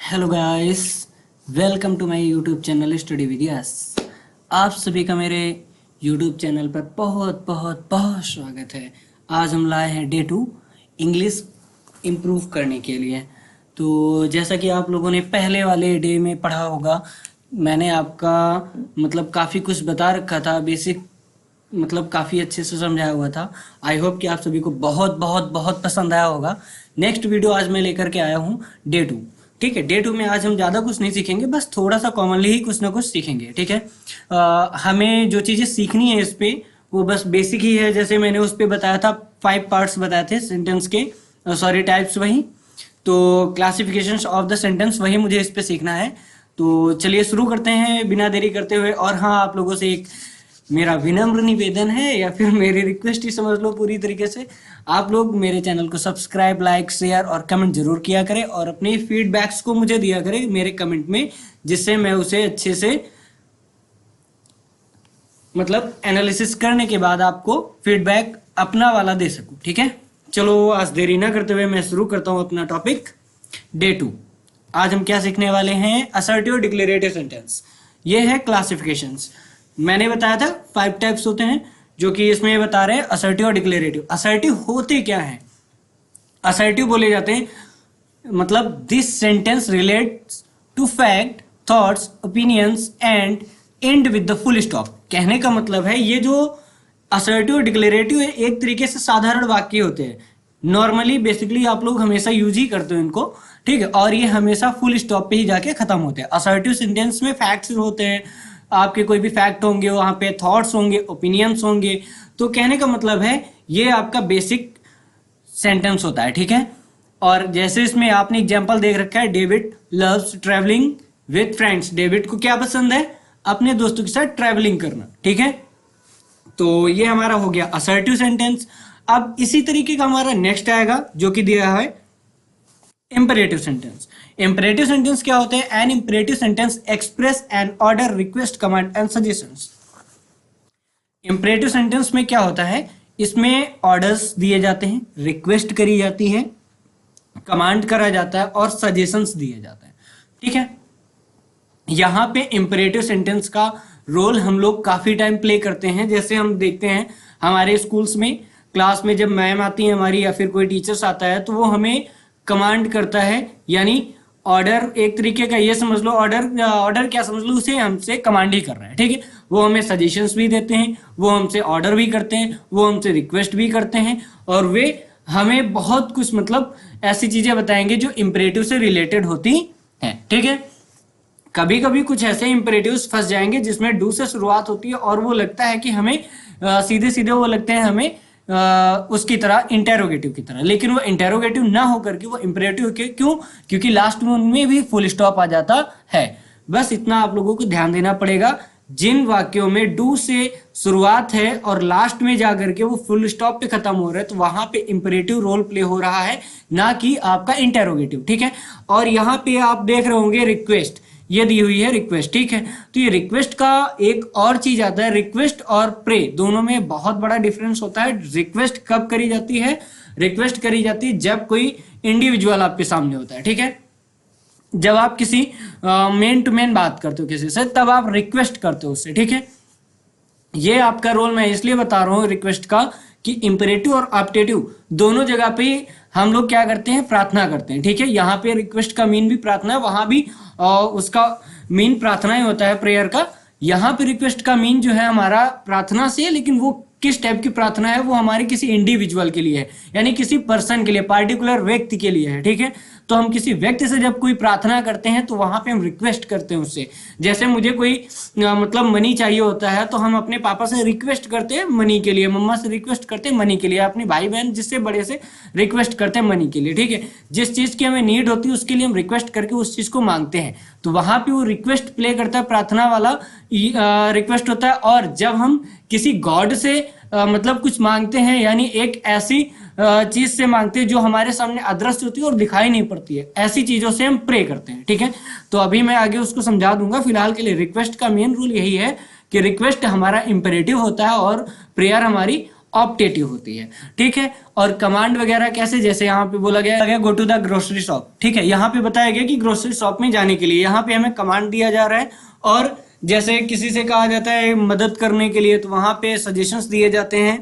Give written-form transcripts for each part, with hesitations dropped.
Hello guys, welcome to my YouTube channel study with yes. आप सभी का मेरे यूट्यूब चैनल पर बहुत बहुत बहुत स्वागत है। आज हम लाए हैं डे 2 इंग्लिश इम्प्रूव करने के लिए। तो जैसा कि आप लोगों ने पहले वाले डे में पढ़ा होगा, मैंने आपका काफ़ी कुछ बता रखा था, बेसिक काफ़ी अच्छे से समझाया हुआ था। आई होप कि आप सभी को बहुत बहुत बहुत पसंद आया होगा। नेक्स्ट वीडियो आज मैं लेकर के आया हूँ डे 2। ठीक है, डे 2 में आज हम ज़्यादा कुछ नहीं सीखेंगे, बस थोड़ा सा कॉमनली ही कुछ ना कुछ सीखेंगे। ठीक है, हमें जो चीज़ें सीखनी है इस पे वो बस बेसिक ही है। जैसे मैंने उस पर बताया था, 5 पार्ट्स बताए थे सेंटेंस के, सॉरी टाइप्स, वही तो क्लासिफिकेशंस ऑफ द सेंटेंस, वही मुझे इस पे सीखना है। तो चलिए शुरू करते हैं बिना देरी करते हुए। और हाँ, आप लोगों से एक मेरा विनम्र निवेदन है, या फिर मेरी रिक्वेस्ट ही समझ लो पूरी तरीके से, आप लोग मेरे चैनल को सब्सक्राइब, लाइक, शेयर और कमेंट जरूर किया करें, और अपने फीडबैक्स को मुझे दिया करें मेरे कमेंट में, जिससे मैं उसे अच्छे से एनालिसिस करने के बाद आपको फीडबैक अपना वाला दे सकूं। ठीक है, चलो आज देरी ना करते हुए मैं शुरू करता हूं अपना टॉपिक डे 2। आज हम क्या सीखने वाले हैं? Assertive declarative sentence. ये है क्लासिफिकेशंस। मैंने बताया था 5 टाइप्स होते हैं, जो कि इसमें बता रहे हैं असर्टिव और डिक्लेरेटिव। असर्टिव होते क्या हैं? असर्टिव बोले जाते हैं this sentence relates to fact, thoughts, opinions and end with the full stop. कहने का मतलब है, ये जो असर्टिव और डिक्लेरेटिव है, एक तरीके से साधारण वाक्य होते हैं। नॉर्मली बेसिकली आप लोग हमेशा यूज ही करते हो इनको। ठीक है, और ये हमेशा फुल स्टॉप पे ही जाके खत्म होते हैं। असर्टिव सेंटेंस में फैक्ट्स होते हैं, आपके कोई भी फैक्ट होंगे, वहां पे थॉट्स होंगे, ओपिनियंस होंगे। तो कहने का मतलब है, ये आपका बेसिक सेंटेंस होता है। ठीक है, और जैसे इसमें आपने एग्जांपल देख रखा है, David loves travelling with friends. David को क्या पसंद है? अपने दोस्तों के साथ ट्रैवलिंग करना। ठीक है, तो ये हमारा हो गया असर्टिव सेंटेंस। अब इसी तरीके का हमारा नेक्स्ट आएगा, जो कि दिया है इंपेरेटिव सेंटेंस। इंपेरेटिव सेंटेंस क्या होते हैं? An imperative sentence express an order, request, command and suggestions. Imperative sentence में क्या होता है? इसमें ऑर्डर्स दिए जाते हैं, रिक्वेस्ट करी जाती है, कमांड करा जाता है और सजेशंस दिए जाते हैं। ठीक है, यहां पे इंपेरेटिव सेंटेंस का रोल हम लोग काफी टाइम प्ले करते हैं। जैसे हम देखते हैं हमारे स्कूल्स में, क्लास में जब मैम आती है हमारी, या फिर कोई टीचर्स आता है, तो वो हमें कमांड करता है, यानी ऑर्डर, एक तरीके का ये समझ लो, ऑर्डर क्या समझ लो, उसे हमसे कमांड ही कर रहा है। ठीक है, वो हमें सजेशंस भी देते हैं, वो हमसे ऑर्डर भी करते हैं, वो हमसे रिक्वेस्ट भी करते हैं, और वे हमें बहुत कुछ ऐसी चीजें बताएंगे जो इंपेरेटिव से रिलेटेड होती हैं। ठीक है, कभी कभी कुछ ऐसे इंपेरेटिव्स फंस जाएंगे जिसमें डू से शुरुआत होती है, और वो लगता है कि हमें सीधे सीधे वो लगते हैं हमें उसकी तरह, इंटेरोगेटिव की तरह, लेकिन वो इंटेरोगेटिव ना होकर के वो इंपेरेटिव के, क्यों? क्योंकि लास्ट में भी फुल स्टॉप आ जाता है। बस इतना आप लोगों को ध्यान देना पड़ेगा। जिन वाक्यों में डू से शुरुआत है और लास्ट में जाकर के वो फुल स्टॉप पे खत्म हो रहा है, तो वहां पे इंपेरेटिव रोल प्ले हो रहा है, ना कि आपका इंटेरोगेटिव। ठीक है, और यहाँ पे आप देख रहे होंगे रिक्वेस्ट, ये दी हुई है रिक्वेस्ट। ठीक है, तो ये रिक्वेस्ट का एक और चीज आता है, रिक्वेस्ट और प्रे, दोनों में बहुत बड़ा डिफरेंस होता है। रिक्वेस्ट कब करी जाती है? रिक्वेस्ट करी जाती है जब कोई इंडिविजुअल आपके सामने होता है। ठीक है, जब आप किसी मेन टू मेन बात करते हो किसी से, तब आप रिक्वेस्ट करते हो उससे। ठीक है, ये आपका रोल मैं इसलिए बता रहा हूँ रिक्वेस्ट का, कि इंपेरेटिव और ऑप्टेटिव दोनों जगह पे हम लोग क्या करते हैं? प्रार्थना करते हैं। ठीक है, यहाँ पे रिक्वेस्ट का मीन भी प्रार्थना है, वहां भी उसका मीन प्रार्थना ही होता है, प्रेयर का। यहाँ पे रिक्वेस्ट का मीन जो है हमारा प्रार्थना से, लेकिन वो किस टाइप की प्रार्थना है? वो हमारे किसी इंडिविजुअल के लिए है, यानी किसी पर्सन के लिए, पार्टिकुलर व्यक्ति के लिए है। ठीक है, तो हम किसी व्यक्ति से जब कोई प्रार्थना करते हैं, तो वहां पे हम रिक्वेस्ट करते हैं उससे। जैसे मुझे कोई मनी चाहिए होता है, तो हम अपने पापा से रिक्वेस्ट करते हैं मनी के लिए, मम्मा से रिक्वेस्ट करते हैं मनी के लिए, अपने भाई बहन जिससे बड़े से रिक्वेस्ट करते हैं मनी के लिए। ठीक है, जिस चीज की हमें नीड होती है उसके लिए हम रिक्वेस्ट करके उस चीज को मांगते हैं, तो वहां पे वो रिक्वेस्ट प्ले करता है, प्रार्थना वाला रिक्वेस्ट होता है। और जब हम किसी गॉड से कुछ मांगते हैं, यानी एक ऐसी चीज से मांगते हैं जो हमारे सामने अदृश्य होती है और दिखाई नहीं पड़ती है, ऐसी चीजों से हम प्रे करते हैं। ठीक है, तो अभी मैं आगे उसको समझा दूंगा। फिलहाल के लिए रिक्वेस्ट का मेन रूल यही है कि रिक्वेस्ट हमारा इंपेरेटिव होता है और प्रेयर हमारी ऑप्टेटिव होती है, ठीक है। और कमांड वगैरह कैसे, जैसे यहाँ पे बोला गया go to the grocery shop, ठीक है। यहाँ पे बताया गया कि ग्रोसरी शॉप में जाने के लिए यहाँ पे हमें कमांड दिया जा रहा है। और जैसे किसी से कहा जाता है मदद करने के लिए, तो वहां पे सजेशंस दिए जाते हैं,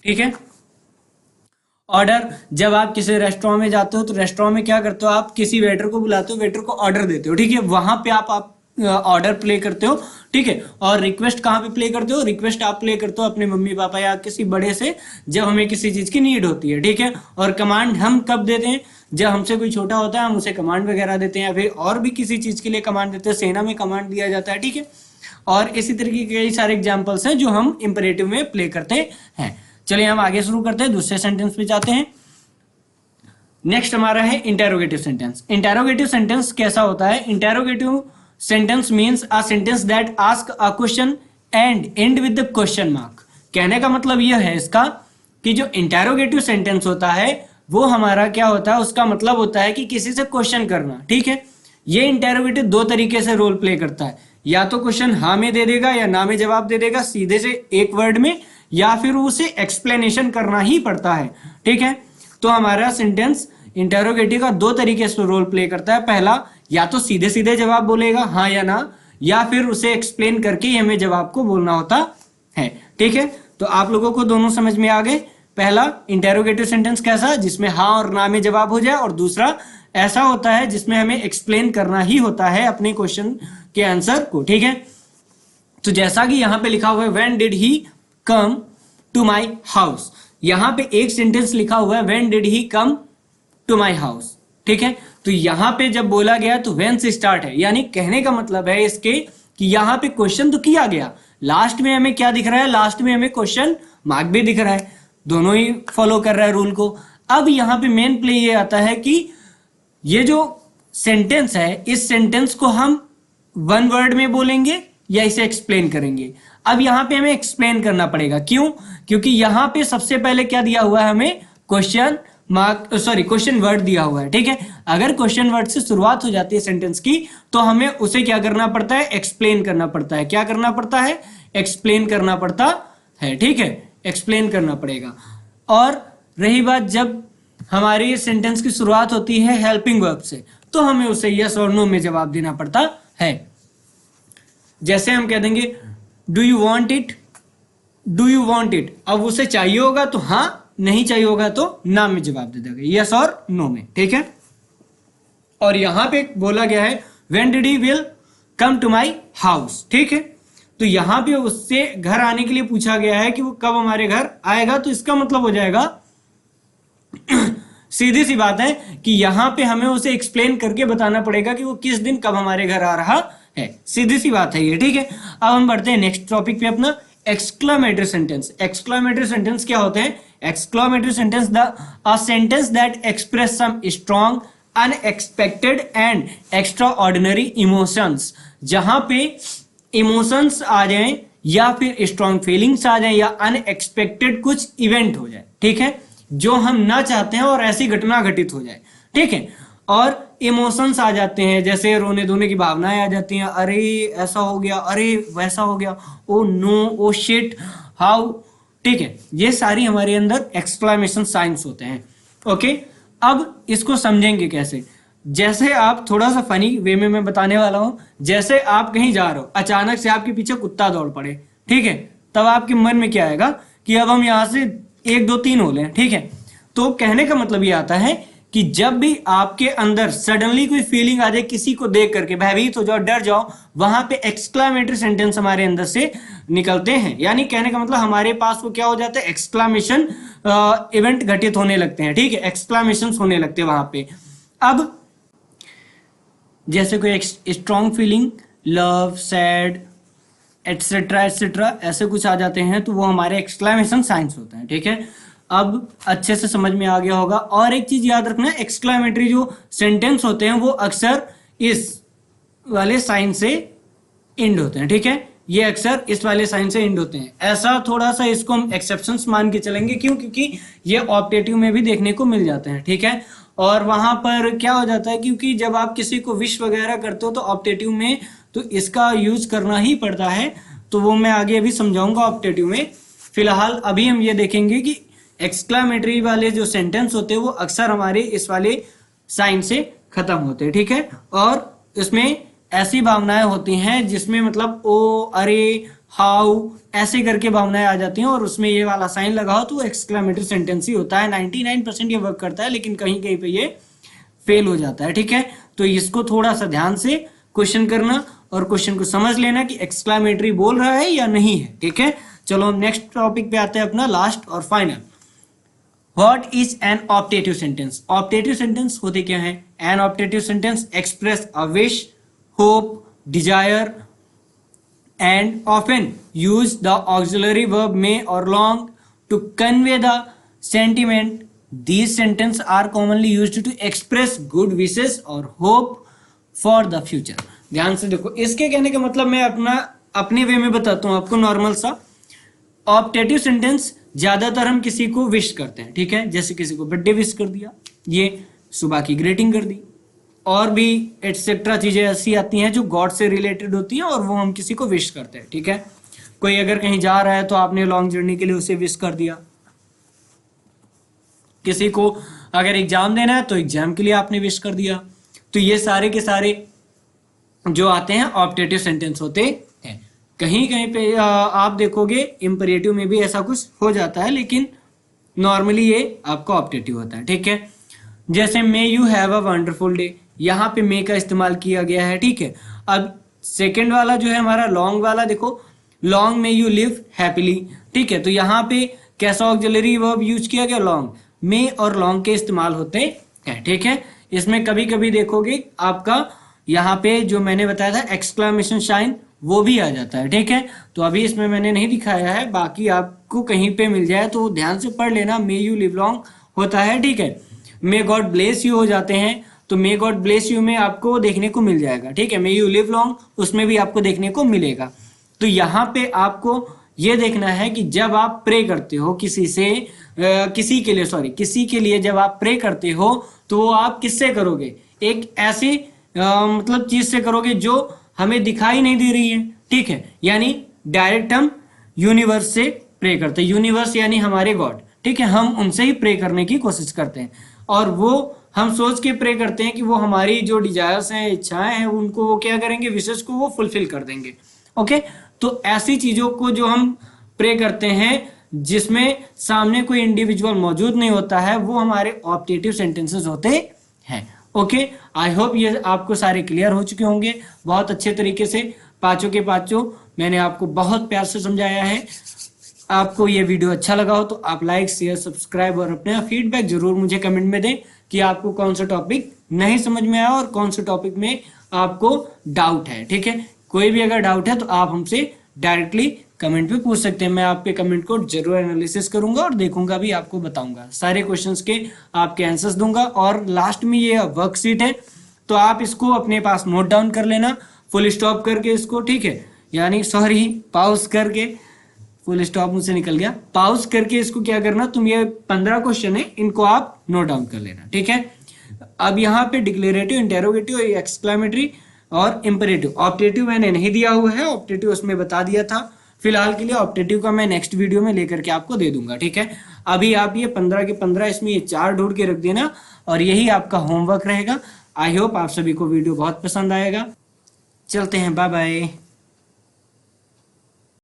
ठीक है। ऑर्डर, जब आप किसी रेस्टोरेंट में जाते हो तो रेस्टोरेंट में क्या करते हो, आप किसी वेटर को बुलाते हो, वेटर को ऑर्डर देते हो, ठीक है। वहां पे आप ऑर्डर प्ले करते हो, ठीक है। और रिक्वेस्ट कहाँ पे प्ले करते हो, रिक्वेस्ट आप प्ले करते हो अपने मम्मी पापा या किसी बड़े से, जब हमें किसी चीज की नीड होती है, ठीक है। और कमांड हम कब देते हैं, जब हमसे कोई छोटा होता है हम उसे कमांड वगैरह देते हैं, या फिर और भी किसी चीज के लिए कमांड देते हैं, सेना में कमांड दिया जाता है, ठीक है। और इसी तरीके के कई सारे एग्जाम्पल्स हैं जो हम इंपरेटिव में प्ले करते हैं। चलिए हम आगे शुरू करते हैं, दूसरे सेंटेंस पे जाते हैं। नेक्स्ट हमारा है इंटेरोगेटिव सेंटेंस। इंटेरोगेटिव सेंटेंस कैसा होता है, interrogative sentence means a sentence that ask a question and end with the question mark. कहने का मतलब यह है इसका कि जो इंटेरोगेटिव सेंटेंस होता है वो हमारा क्या होता है, उसका मतलब होता है कि किसी से क्वेश्चन करना, ठीक है। ये इंटेरोगेटिव दो तरीके से रोल प्ले करता है, या तो क्वेश्चन हाँ में दे देगा या ना में जवाब दे देगा सीधे से एक वर्ड में, या फिर उसे एक्सप्लेनेशन करना ही पड़ता है, ठीक है। तो हमारा सेंटेंस इंटेरोगेटिव का दो तरीके से रोल प्ले करता है। पहला, या तो सीधे सीधे जवाब बोलेगा हाँ या ना, या फिर उसे एक्सप्लेन करके ही हमें जवाब को बोलना होता है, ठीक है। तो आप लोगों को दोनों समझ में आ गए। पहला इंटेरोगेटिव सेंटेंस कैसा, जिसमें हाँ और ना में जवाब हो जाए, और दूसरा ऐसा होता है जिसमें हमें एक्सप्लेन करना ही होता है अपने क्वेश्चन के आंसर को, ठीक है। तो जैसा कि यहाँ पे लिखा हुआ है when did he come to my house, यहाँ पे एक सेंटेंस लिखा हुआ है when did he come to my house, ठीक है। तो यहाँ पे जब बोला गया तो व्हेन से स्टार्ट है, यानी कहने का मतलब है इसके कि यहाँ पे क्वेश्चन तो किया गया, लास्ट में हमें क्या दिख रहा है, लास्ट में हमें क्वेश्चन मार्क भी दिख रहा है, दोनों ही फॉलो कर रहा है रूल को। अब यहाँ पे मेन प्ले ये आता है कि ये जो सेंटेंस है, इस सेंटेंस को हम वन वर्ड में बोलेंगे या इसे एक्सप्लेन करेंगे। अब यहाँ पे हमें एक्सप्लेन करना पड़ेगा, क्यों, क्योंकि यहाँ पे सबसे पहले क्या दिया हुआ है, हमें क्वेश्चन मार्क क्वेश्चन वर्ड दिया हुआ है, ठीक है। अगर क्वेश्चन वर्ड से शुरुआत हो जाती है सेंटेंस की, तो हमें उसे क्या करना पड़ता है, एक्सप्लेन करना पड़ता है। क्या करना पड़ता है, एक्सप्लेन करना पड़ता है, ठीक है, एक्सप्लेन करना पड़ेगा। और रही बात जब हमारी सेंटेंस की शुरुआत होती है हेल्पिंग वर्ब से, तो हमें उसे यस और नो में जवाब देना पड़ता है। जैसे हम कह देंगे do you want it, do you want it, अब उसे चाहिए होगा तो हाँ, नहीं चाहिए होगा तो ना में जवाब दे देगा, यस और नो में, ठीक है। और यहां पे बोला गया है when did he will come to my house, ठीक है। तो यहां पे उससे घर आने के लिए पूछा गया है कि वो कब हमारे घर आएगा, तो इसका मतलब हो जाएगा सीधी सी बात है कि यहां पे हमें उसे एक्सप्लेन करके बताना पड़ेगा कि वो किस दिन कब हमारे घर आ रहा है, सीधी सी बात है ये, ठीक है। अब हम बढ़ते हैं नेक्स्ट टॉपिक पे अपना, एक्सक्लामेटरी सेंटेंस। एक्सक्लामेटरी सेंटेंस क्या होते हैं, exclamatory sentence a sentence that express some strong unexpected and extraordinary emotions. जहां पे इमोशंस आ जाएं या फिर स्ट्रॉन्ग फीलिंग्स आ जाएं या अनएक्सपेक्टेड कुछ इवेंट हो जाए, ठीक है, जो हम ना चाहते हैं और ऐसी घटना घटित हो जाए, ठीक है। और इमोशंस आ जाते हैं, जैसे रोने धोने की भावनाएं आ जाती हैं, अरे ऐसा हो गया, अरे वैसा हो गया, oh no, oh shit, how, ठीक है। ये सारी हमारे अंदर एक्सक्लामेशन साइंस होते हैं, ओके। अब इसको समझेंगे कैसे, जैसे आप थोड़ा सा फनी वे में मैं बताने वाला हूं। जैसे आप कहीं जा रहे हो, अचानक से आपके पीछे कुत्ता दौड़ पड़े, ठीक है, तब आपके मन में क्या आएगा कि अब हम यहां से 1 2 3 हो लें, ठीक है। तो कहने का मतलब ये आता है कि जब भी आपके अंदर सडनली कोई फीलिंग आ जाए, किसी को देख करके भयभीत हो जाओ, डर जाओ, वहां पे एक्सक्लामेटरी सेंटेंस हमारे अंदर से निकलते हैं। यानी कहने का मतलब हमारे पास वो क्या हो जाता है, एक्सक्लामेशन इवेंट घटित होने लगते हैं, ठीक है, एक्सक्लामेशन होने लगते हैं वहां पे। अब जैसे कोई strong feeling, love, sad, etcetera etcetera, ऐसे कुछ आ जाते हैं, तो वो हमारे एक्सक्लामेशन साइंस होते हैं, ठीक है। अब अच्छे से समझ में आ गया होगा। और एक चीज याद रखना, एक्सक्लामेटरी जो सेंटेंस होते हैं वो अक्सर इस वाले साइन से एंड होते हैं, ठीक है, ये अक्सर इस वाले साइन से एंड होते हैं। ऐसा थोड़ा सा इसको हम एक्सेप्शंस मान के चलेंगे, क्यों, क्योंकि ये ऑप्टेटिव में भी देखने को मिल जाते हैं, ठीक है। और वहां पर क्या हो जाता है, क्योंकि जब आप किसी को विश वगैरह करते हो तो ऑप्टेटिव में तो इसका यूज करना ही पड़ता है, तो वो मैं आगे अभी समझाऊंगा ऑप्टेटिव में, फिलहाल अभी हम ये देखेंगे कि एक्सक्लामेटरी वाले जो सेंटेंस होते हैं वो अक्सर हमारे इस वाले साइन से खत्म होते हैं, ठीक है। और इसमें ऐसी भावनाएं होती हैं जिसमें मतलब ओ, अरे, हाउ ऐसे करके भावनाएं आ जाती हैं और उसमें ये वाला साइन लगाओ तो एक्सक्लामेटरी सेंटेंस ही होता है। 99% ये वर्क करता है, लेकिन कहीं कहीं पे ये फेल हो जाता है, ठीक है। तो इसको थोड़ा सा ध्यान से क्वेश्चन करना और क्वेश्चन को समझ लेना कि एक्सक्लामेटरी बोल रहा है या नहीं है, ठीक है। चलो हम नेक्स्ट टॉपिक पे आते हैं, अपना लास्ट और final. What is an optative sentence? Optative sentence होते क्या है? An optative sentence express a wish, hope, desire and often use the auxiliary verb may or long to convey the sentiment. These sentences are commonly used to express good wishes or hope for the future. ध्यान से देखो, इसके कहने का मतलब मैं अपने वे में बताता हूं आपको नॉर्मल सा। ऑप्टेटिव सेंटेंस ज्यादातर हम किसी को विश करते हैं, ठीक है, जैसे किसी को बर्थडे विश कर दिया, ये सुबह की ग्रीटिंग कर दी, और भी एटसेट्रा चीजें ऐसी आती हैं जो गॉड से रिलेटेड होती हैं और वो हम किसी को विश करते हैं, ठीक है। कोई अगर कहीं जा रहा है तो आपने लॉन्ग जर्नी के लिए उसे विश कर दिया। किसी को अगर एग्जाम देना है तो एग्जाम के लिए आपने विश कर दिया। तो ये सारे के सारे जो आते हैं ऑप्टेटिव सेंटेंस होते हैं। कहीं कहीं पे आप देखोगे इंपरेटिव में भी ऐसा कुछ हो जाता है, लेकिन नॉर्मली ये आपका ऑप्टेटिव होता है, ठीक है। जैसे may you have a wonderful day, यहाँ पे मे का इस्तेमाल किया गया है, ठीक है। अब सेकंड वाला जो है हमारा लॉन्ग वाला, देखो long may you live happily, ठीक है। तो यहाँ पे कैसा ऑक्सिलरी वर्ब यूज किया गया? लॉन्ग। मे और लॉन्ग के इस्तेमाल होते हैं, ठीक है। इसमें कभी कभी देखोगे आपका यहाँ पे जो मैंने बताया था एक्सक्लामेशन साइन वो भी आ जाता है, ठीक है। तो अभी इसमें मैंने नहीं दिखाया है, बाकी आपको कहीं पे मिल जाए तो ध्यान से पढ़ लेना। मे यू लिव लॉन्ग होता है, ठीक है। मे गॉड ब्लेस यू हो जाते हैं, तो मे गॉड ब्लेस यू में आपको देखने को मिल जाएगा, ठीक है। मे यू लिव लॉन्ग उसमें भी आपको देखने को मिलेगा। तो यहाँ पे आपको ये देखना है कि जब आप प्रे करते हो किसी के लिए जब आप प्रे करते हो तो आप किससे करोगे? एक ऐसी मतलब चीज से करोगे जो हमें दिखाई नहीं दे रही है, ठीक है। यानी डायरेक्ट हम यूनिवर्स से प्रे करते हैं। यूनिवर्स यानी हमारे गॉड, ठीक है। हम उनसे ही प्रे करने की कोशिश करते हैं और वो हम सोच के प्रे करते हैं कि वो हमारी जो डिजायर्स हैं, इच्छाएं हैं, उनको वो क्या करेंगे, विशेष को वो फुलफिल कर देंगे, ओके। तो ऐसी चीजों को जो हम प्रे करते हैं जिसमें सामने कोई इंडिविजुअल मौजूद नहीं होता है, वो हमारे ऑप्टेटिव सेंटेंसेस होते हैं, ओके। आई होप ये आपको सारे क्लियर हो चुके होंगे बहुत अच्छे तरीके से। पांचों के पांचों मैंने आपको बहुत प्यार से समझाया है। आपको ये वीडियो अच्छा लगा हो तो आप लाइक, शेयर, सब्सक्राइब और अपना फीडबैक जरूर मुझे कमेंट में दें कि आपको कौन सा टॉपिक नहीं समझ में आया और कौन सा टॉपिक में आपको डाउट है, ठीक है। कोई भी अगर डाउट है तो आप हमसे डायरेक्टली कमेंट पे पूछ सकते हैं। मैं आपके कमेंट को जरूर एनालिसिस करूंगा और देखूंगा भी, आपको बताऊंगा सारे क्वेश्चंस के आपके आंसर्स दूंगा। और लास्ट में ये वर्कशीट है तो आप इसको अपने पास नोट डाउन कर लेना, फुल स्टॉप करके इसको, ठीक है। यानी सॉरी पॉज करके, फुल स्टॉप मुझसे निकल गया, पॉज करके इसको क्या करना, तुम ये 15 क्वेश्चन है इनको आप नोट डाउन कर लेना, ठीक है। अब यहाँ पे डिक्लेरेटिव, इंटेरोगेटिव, एक्सक्लामेटरी और इंपरेटिव, ऑप्टेटिव मैंने नहीं दिया हुआ है, ऑप्टेटिव उसमें बता दिया था। फिलहाल के लिए ऑप्टेटिव का मैं नेक्स्ट वीडियो में लेकर के आपको दे दूंगा, ठीक है। अभी आप ये 15 के 15 इसमें ये 4 ढूंढ के रख देना और यही आपका होमवर्क रहेगा। आई होप आप सभी को वीडियो बहुत पसंद आएगा। चलते हैं, बाय बाय।